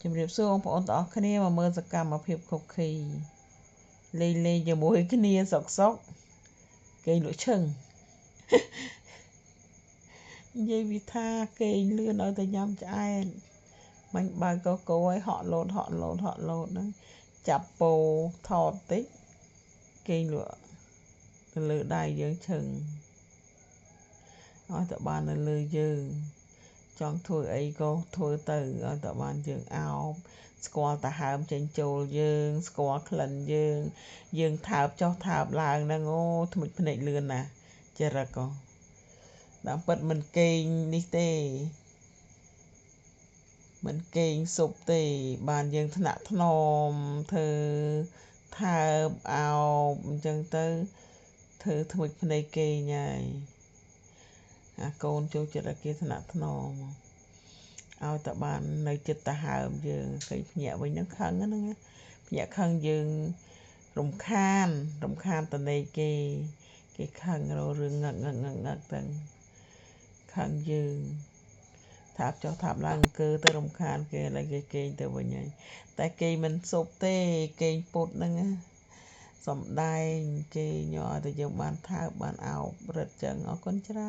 ជំរាបសួរបងប្អូនទាំងអស់គ្នាមកមើលសកម្មភាពខុកខីលេងជាមួយគ្នាសុកគេលក់ឈឹងនិយាយវិថាគេលឿនឲ្យតែញ៉ាំឆ្អែតមិនបើកកោឲ្យហក់លោតហ្នឹងចាប់ពោថតតិចគេលក់ទៅលើដៃយើងឈឹងឲ្យតែបាននៅលើយើងចង់ធ្វើអីក៏ធ្វើទៅឲ្យតែបានយើងអោបស្គាល់តាហើមចេញចូលយើងស្គាល់ក្លិនយើងថើបចុះថើបឡើងហ្នឹងអូថ្មិចភ្នែកលឿនណាស់ចរិតក៏តាមពិតមិនកេងនេះទេមិនកេងសុបទេបានយើងថ្នាក់ថ្នមធ្វើថើបអោបអញ្ចឹងទៅធ្វើថ្មិចភ្នែកគេញ៉ៃអាកូនចូលចិត្តឲ្យគេថ្នាក់ថ្នមឲ្យតែបាននៅចិត្តតាហើមយើងឃើញភ្ញាក់វិញហ្នឹងខឹងហ្នឹងភ្ញាក់ខឹងយើងរំខានតនេគេខឹងរឿងងឹកទៅខឹងយើងថាបចុះថាបឡើងអង្គើទៅរំខានគេឥឡូវគេកេងទៅវិញហើយតែគេមិនសុបទេគេងពុតហ្នឹងសំដែងគេញ័រឲ្យតែយើងបានថើបបានអោបរឹតចឹងអរគុណច្រើន